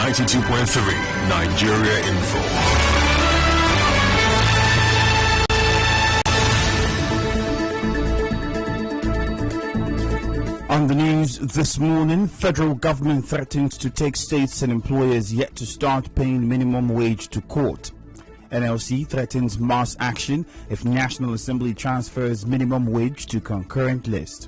92.3 Nigeria Info. On the news this morning, federal government threatens to take states and employers yet to start paying minimum wage to court. NLC threatens mass action if National Assembly transfers minimum wage to concurrent list.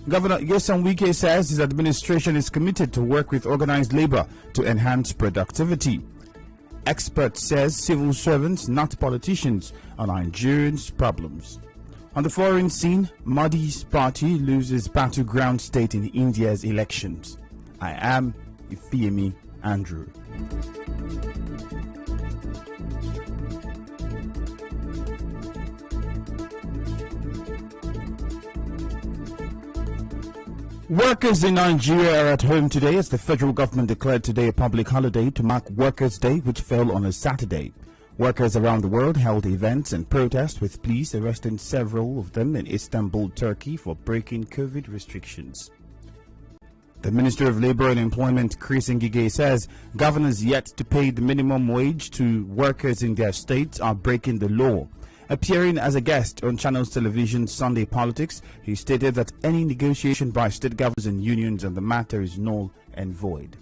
Governor Nyesom Wike says his administration is committed to work with organized labor to enhance productivity. Expert says civil servants, not politicians, are Nigerians' problems. On the foreign scene, Modi's party loses battleground state in India's elections. I am Ifeemi Andrew. Workers in Nigeria are at home today as the federal government declared today a public holiday to mark Workers' Day, which fell on a Saturday. Workers around the world held events and protests, with police arresting several of them in Istanbul, Turkey, for breaking COVID restrictions. The Minister of Labour and Employment, Chris Ngige, says governors yet to pay the minimum wage to workers in their states are breaking the law. Appearing as a guest on Channels Television Sunday Politics, he stated that any negotiation by state governors and unions on the matter is null and void.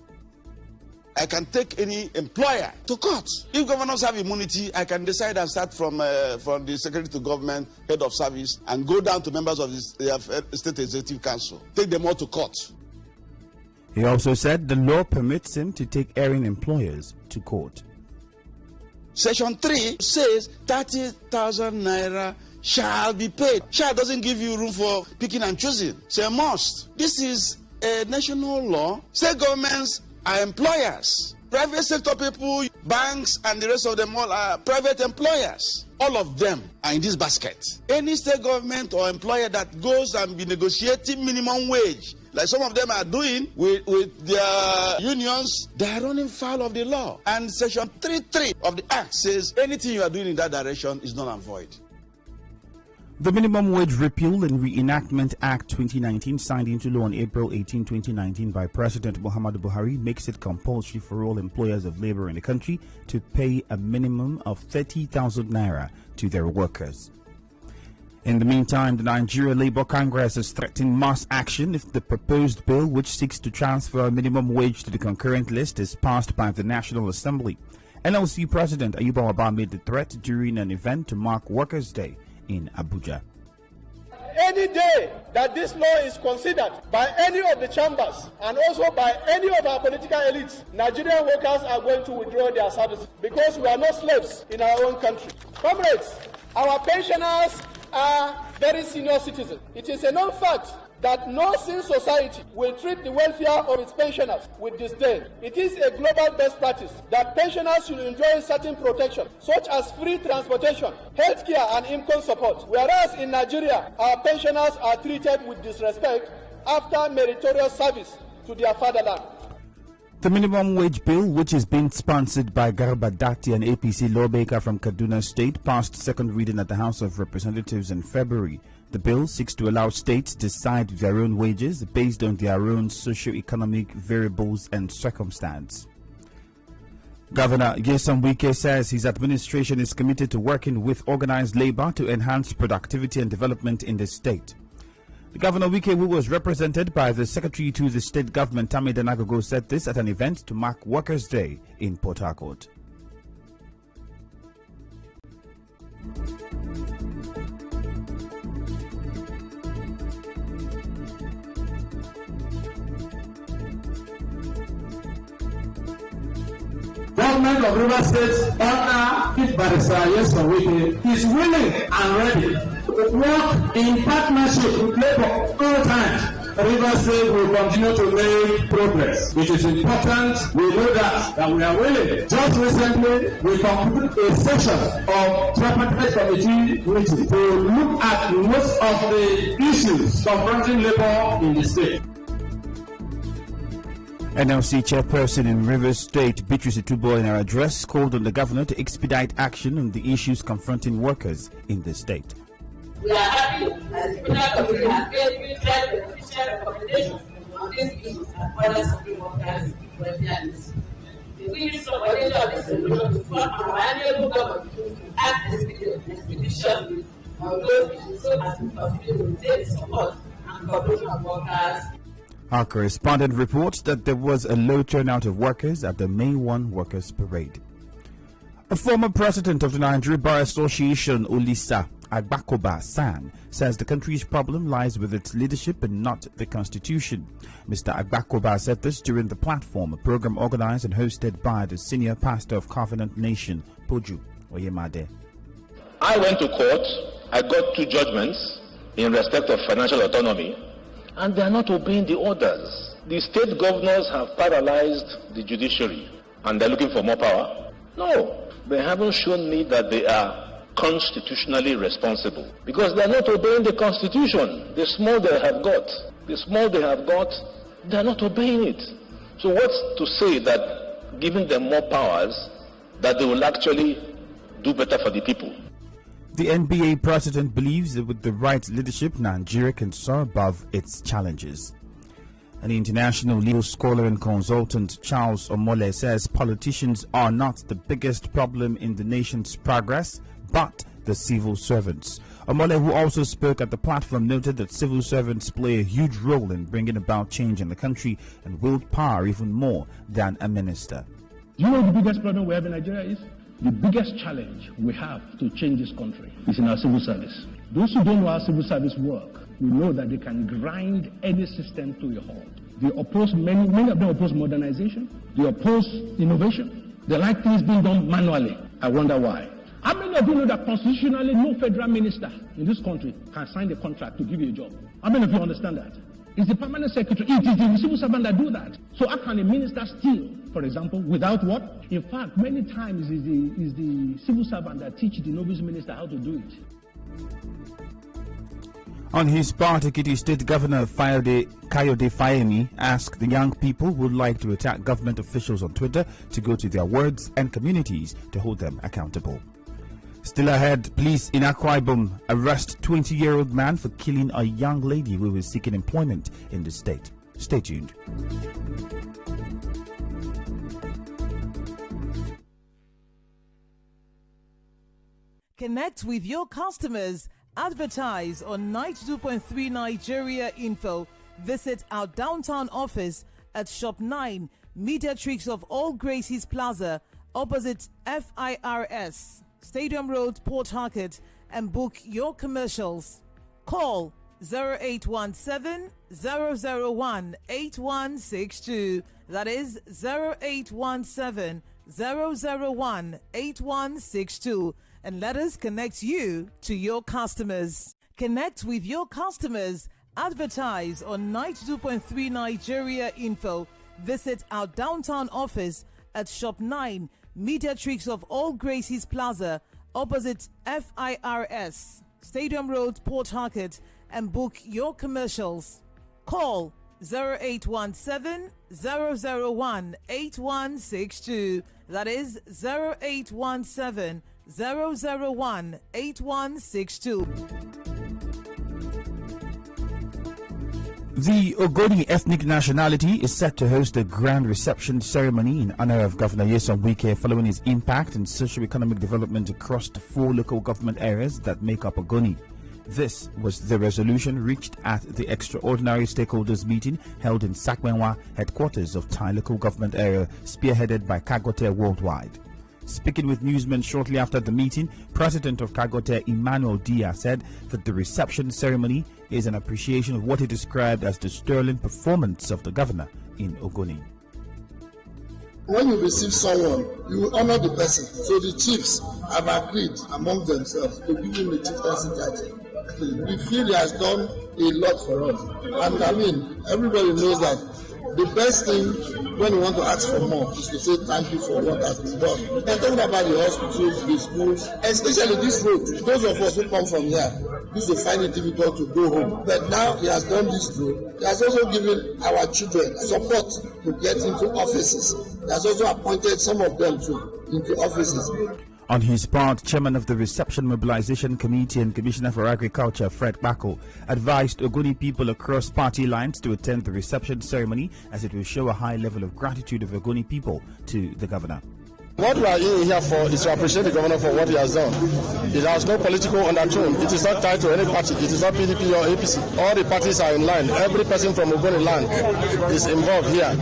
I can take any employer to court. If governors have immunity, I can decide and start from the secretary to government, head of service, and go down to members of the state executive council. Take them all to court. He also said the law permits him to take erring employers to court. Section 3 says 30,000 naira shall be paid. Shall doesn't give you room for picking and choosing. It's a must. This is a national law. State governments are employers. Private sector people, banks, and the rest of them all are private employers. All of them are in this basket. Any state government or employer that goes and be negotiating minimum wage, like some of them are doing with their unions, they are running foul of the law. And Section 3.3 of the Act says anything you are doing in that direction is null and void. The Minimum Wage Repeal and Reenactment Act 2019, signed into law on April 18, 2019 by President Muhammadu Buhari, makes it compulsory for all employers of labor in the country to pay a minimum of 30,000 naira to their workers. In the meantime, the Nigeria Labour Congress has threatened mass action if the proposed bill, which seeks to transfer minimum wage to the concurrent list, is passed by the National Assembly. NLC President Ayuba Waba made the threat during an event to mark Workers' Day in Abuja. Any day that this law is considered by any of the chambers and also by any of our political elites, Nigerian workers are going to withdraw their services because we are not slaves in our own country. Comrades, our pensioners are very senior citizens. It is a known fact that no sane society will treat the welfare of its pensioners with disdain. It is a global best practice that pensioners should enjoy certain protection, such as free transportation, healthcare, and income support, whereas in Nigeria, our pensioners are treated with disrespect after meritorious service to their fatherland. The minimum wage bill, which is being sponsored by Garba Dati, an APC lawmaker from Kaduna State, passed second reading at the House of Representatives in February. The bill seeks to allow states to decide their own wages based on their own socio-economic variables and circumstance. Governor Nyesom Wike says his administration is committed to working with organized labor to enhance productivity and development in the state. The Governor Wike, who was represented by the Secretary to the State Government, Tami Danagogo, said this at an event to mark Workers' Day in Port Harcourt. Government of Rivers State, under Chief Barrister Nyesom Wike, is willing and ready to work in partnership with labor all times. Rivers State will continue to make progress, which is important. We know that we are willing. Just recently, we concluded a session of tripartite committee meeting to look at most of the issues confronting labor in the state. NLC chairperson in Rivers State, Beatrice Itubo, in her address, called on the governor to expedite action on the issues confronting workers in the state. We are happy that the federal committee has made beneficial recommendations on these issues and further support workers' welfare needs. with the support and cooperation of workers. Our correspondent reports that there was a low turnout of workers at the May 1 Workers' Parade. A former president of the Nigeria Bar Association, Olisa Agbakoba San, says the country's problem lies with its leadership and not the constitution. Mr. Agbakoba said this during the platform, a program organized and hosted by the senior pastor of Covenant Nation, Poju Oyemade. I went to court. I got 2 judgments in respect of financial autonomy, and they are not obeying the orders. The state governors have paralyzed the judiciary, and they're looking for more power. No, they haven't shown me that they are constitutionally responsible, because they are not obeying the constitution. The small they have got, they are not obeying it. So what's to say that giving them more powers, that they will actually do better for the people? The NBA president believes that with the right leadership, Nigeria can soar above its challenges. An international legal scholar and consultant, Charles Omole, says politicians are not the biggest problem in the nation's progress, but the civil servants. Omole, who also spoke at the platform, noted that civil servants play a huge role in bringing about change in the country and wield power even more than a minister. You know what the biggest problem we have in Nigeria is? The biggest challenge we have to change this country is in our civil service. Those who don't know how civil service work will know that they can grind any system to a halt. They oppose, many of them oppose modernization. They oppose innovation. They like things being done manually. I wonder why. How many of you know that constitutionally no federal minister in this country can sign a contract to give you a job? How many of you understand that? It's the permanent secretary. It is the civil servant that do that. So how can a minister steal, for example, without what? In fact, many times it's the civil servant that teach the novice minister how to do it. On his part, Ekiti State Governor Kayode Fayemi asked the young people who would like to attack government officials on Twitter to go to their wards and communities to hold them accountable. Still ahead, police in Akwa Ibom arrest 20-year-old man for killing a young lady who was seeking employment in the state. Stay tuned. Connect with your customers. Advertise on 92.3 Nigeria Info. Visit our downtown office at Shop 9, Mediatrix of All Gracies Plaza, opposite FIRS, Stadium Road, Port Harcourt, and book your commercials. Call 0817 001 8162. That is 0817 001 8162. And let us connect you to your customers. Connect with your customers. Advertise on 92.3 Nigeria Info. Visit our downtown office at Shop 9, Mediatrix of All Gracies Plaza, opposite FIRS, Stadium Road, Port Harcourt, and book your commercials. Call 0817 001 8162. That is 0817 001 8162. The Ogoni ethnic nationality is set to host a grand reception ceremony in honor of Governor Nyesom Wike following his impact in socio-economic development across the 4 local government areas that make up Ogoni. This was the resolution reached at the extraordinary stakeholders meeting held in Sakmenwa, headquarters of Thai local government area, spearheaded by Kagote Worldwide. Speaking with newsmen shortly after the meeting, President of Kagote, Emmanuel Dia, said that the reception ceremony is an appreciation of what he described as the sterling performance of the governor in Ogoni. When you receive someone, you honor the person. So the chiefs have agreed among themselves to give him the chieftaincy title. We feel he has done a lot for us. And I mean, everybody knows that the best thing when you want to ask for more is to say thank you for what has been done. And talking about the hospitals, the schools, especially this road, those of us who come from here used to find it difficult to go home. But now he has done this road. He has also given our children support to get into offices. He has also appointed some of them into offices. On his part, Chairman of the Reception Mobilization Committee and Commissioner for Agriculture, Fred Bako, advised Ogoni people across party lines to attend the reception ceremony as it will show a high level of gratitude of Ogoni people to the governor. What we are here for is to appreciate the governor for what he has done. It has no political undertone. It is not tied to any party. It is not PDP or APC. All the parties are in line. Every person from Ogoni land is involved here.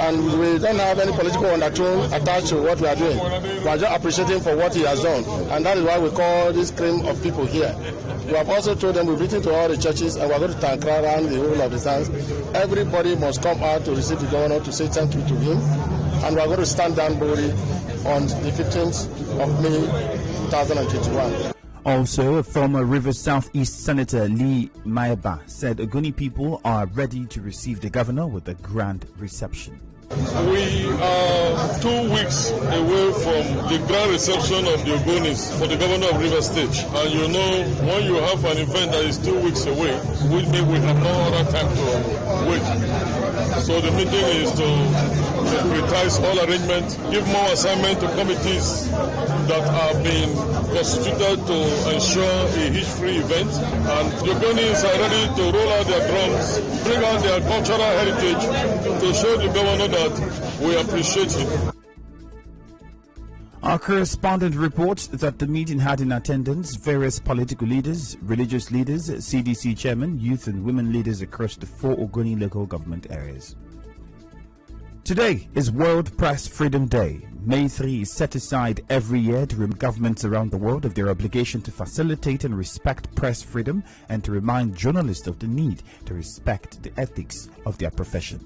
And we don't have any political undertone attached to what we are doing. We are just appreciating for what he has done. And that is why we call this cream of people here. We have also told them we've written to all the churches and we're going to thank around the whole of the towns. Everybody must come out to receive the governor to say thank you to him. And we're going to stand down boldly on the 15th of May 2021. Also, a former Rivers Southeast Senator Lee Maeba said Ogoni people are ready to receive the governor with a grand reception. We are 2 weeks away from the grand reception of the Ogonis for the governor of Rivers State. And you know, when you have an event that is 2 weeks away, which means we have no other time to wait. So the meeting is to prioritize all arrangements, give more assignment to committees that are being constituted to ensure a hitch-free event. And the Ogonis are ready to roll out their drums, bring out their cultural heritage to show the governor that we appreciate him. Our correspondent reports that the meeting had in attendance various political leaders, religious leaders, CDC chairmen, youth and women leaders across the 4 Ogoni local government areas. Today is World Press Freedom Day. May 3 is set aside every year to remind governments around the world of their obligation to facilitate and respect press freedom and to remind journalists of the need to respect the ethics of their profession.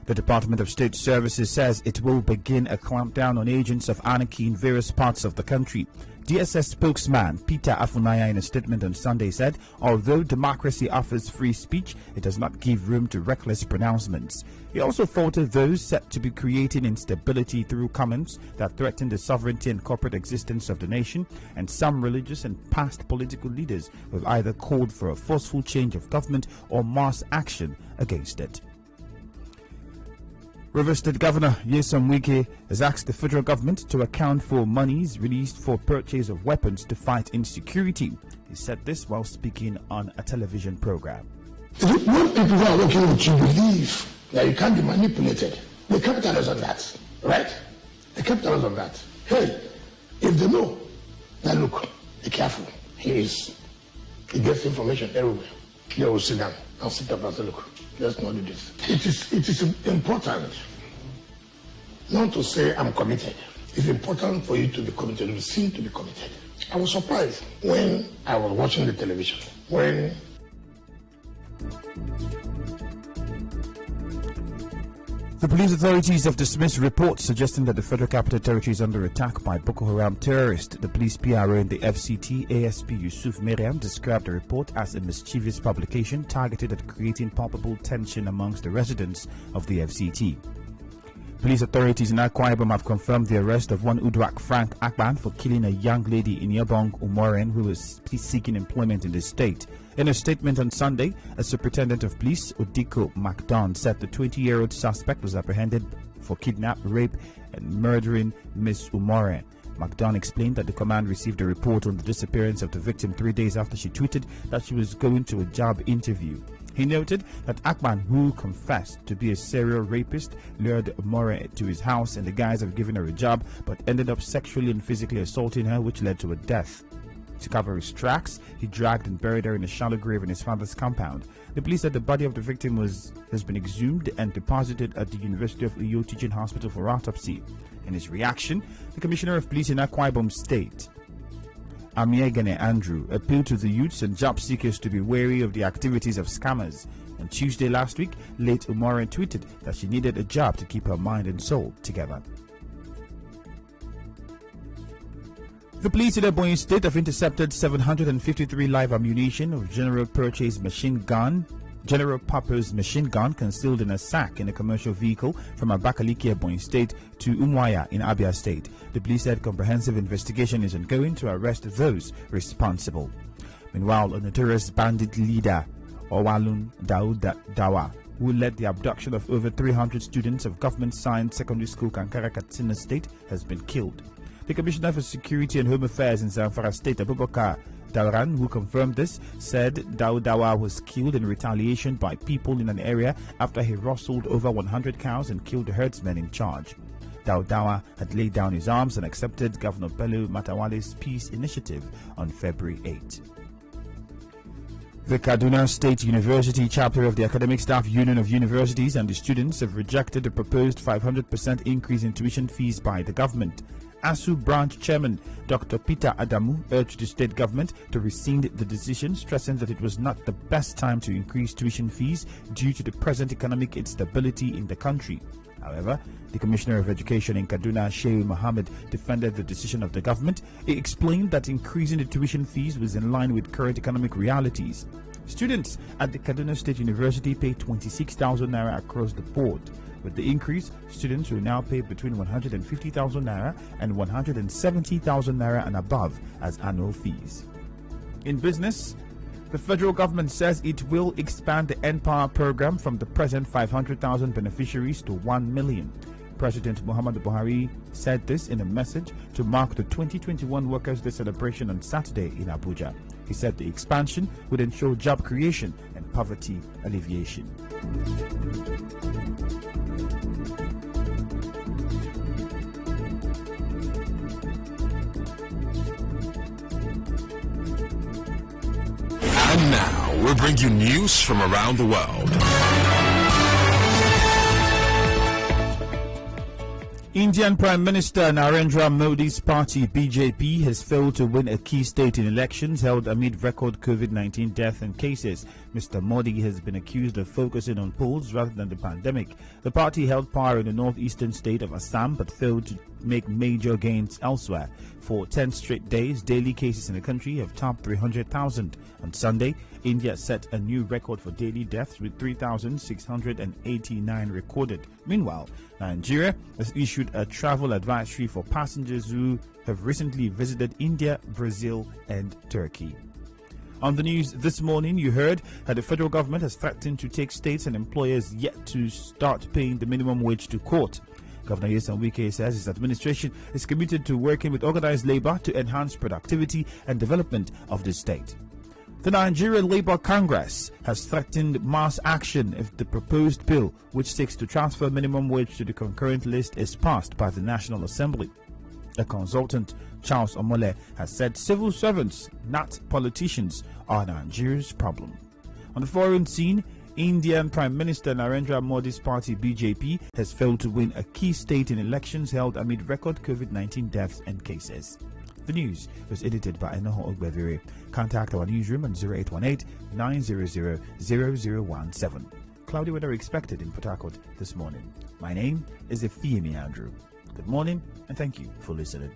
The Department of State Services says it will begin a clampdown on agents of anarchy in various parts of the country. DSS spokesman Peter Afunaya in a statement on Sunday said, although democracy offers free speech, it does not give room to reckless pronouncements. He also faulted those set to be creating instability through comments that threaten the sovereignty and corporate existence of the nation, and some religious and past political leaders who have either called for a forceful change of government or mass action against it. Rivers State Governor Nyesom Wike has asked the federal government to account for monies released for purchase of weapons to fight insecurity. He said this while speaking on a television program. When people who are working with you believe that you can't be manipulated, they capitalize on that, right? They capitalize on that. Hey, if they know, now look, be careful. He gets information everywhere. They will sit down and sit up and say, look, let's not do this. It is important not to say I'm committed. It's important for you to be committed, to be seen to be committed. I was surprised when I was watching the television, when the police authorities have dismissed reports suggesting that the Federal Capital Territory is under attack by Boko Haram terrorists. The police PRO in the FCT, ASP Yusuf Miriam, described the report as a mischievous publication targeted at creating palpable tension amongst the residents of the FCT. Police authorities in Akwa Ibom have confirmed the arrest of one Uduak Frank Akban for killing a young lady in Yabong Umoren who was seeking employment in the state. In a statement on Sunday, a superintendent of police, Odiko MacDon, said the 20-year-old suspect was apprehended for kidnap, rape, and murdering Miss Umoren. MacDon explained that the command received a report on the disappearance of the victim 3 days after she tweeted that she was going to a job interview. He noted that Akban, who confessed to be a serial rapist, lured Umoren to his house in the guise of giving her a job, but ended up sexually and physically assaulting her, which led to her death. To cover his tracks, he dragged and buried her in a shallow grave in his father's compound. The police said the body of the victim has been exhumed and deposited at the University of Uyo Teaching Hospital for autopsy. In his reaction, the Commissioner of Police in Akwa Ibom State, Amiegene Andrew, appealed to the youths and job seekers to be wary of the activities of scammers. On Tuesday last week, late Umoren tweeted that she needed a job to keep her mind and soul together. The police in Ebonyi State have intercepted 753 live ammunition of general purpose machine gun concealed in a sack in a commercial vehicle from Abakaliki, Ebonyi State to Umuahia in Abia State. The police said comprehensive investigation is ongoing to arrest those responsible. Meanwhile, a notorious bandit leader, Owalun Dawa, who led the abduction of over 300 students of Government Science Secondary School Kankara Katsina State, has been killed. The Commissioner for Security and Home Affairs in Zamfara State, Abubakar Dauran, who confirmed this, said Dawa was killed in retaliation by people in an area after he rustled over 100 cows and killed the herdsman in charge. Daudawa had laid down his arms and accepted Governor Bello Matawale's peace initiative on February 8. The Kaduna State University chapter of the Academic Staff Union of Universities and the students have rejected the proposed 500% increase in tuition fees by the government. ASU branch chairman Dr. Peter Adamu urged the state government to rescind the decision, stressing that it was not the best time to increase tuition fees due to the present economic instability in the country. However, the Commissioner of Education in Kaduna, Shehu Mohammed, defended the decision of the government. He explained that increasing the tuition fees was in line with current economic realities. Students at the Kaduna State University pay 26,000 naira across the board. With the increase, students will now pay between 150,000 naira and 170,000 naira and above as annual fees. In business, the federal government says it will expand the N-Power program from the present 500,000 beneficiaries to 1 million. President Muhammadu Buhari said this in a message to mark the 2021 Workers' Day celebration on Saturday in Abuja. He said the expansion would ensure job creation and poverty alleviation. And now, we'll bring you news from around the world. Indian Prime Minister Narendra Modi's party BJP has failed to win a key state in elections held amid record COVID-19 death and cases. Mr. Modi has been accused of focusing on polls rather than the pandemic. The party held power in the northeastern state of Assam but failed to make major gains elsewhere. For 10 straight days, daily cases in the country have topped 300,000. On Sunday, India set a new record for daily deaths with 3,689 recorded. Meanwhile, Nigeria has issued a travel advisory for passengers who have recently visited India, Brazil, and Turkey. On the news this morning, you heard that the federal government has threatened to take states and employers yet to start paying the minimum wage to court. Governor Nyesom Wike says his administration is committed to working with organized labor to enhance productivity and development of the state. The Nigerian Labour Congress has threatened mass action if the proposed bill, which seeks to transfer minimum wage to the concurrent list, is passed by the National Assembly. A consultant, Charles Omole, has said civil servants, not politicians, are Nigeria's problem. On the foreign scene, Indian Prime Minister Narendra Modi's party BJP has failed to win a key state in elections held amid record COVID-19 deaths and cases. The news was edited by Enoho Ogbevere. Contact our newsroom on 0818-900-0017. Cloudy weather expected in Port Harcourt this morning. My name is Efeemi Andrew. Good morning and thank you for listening.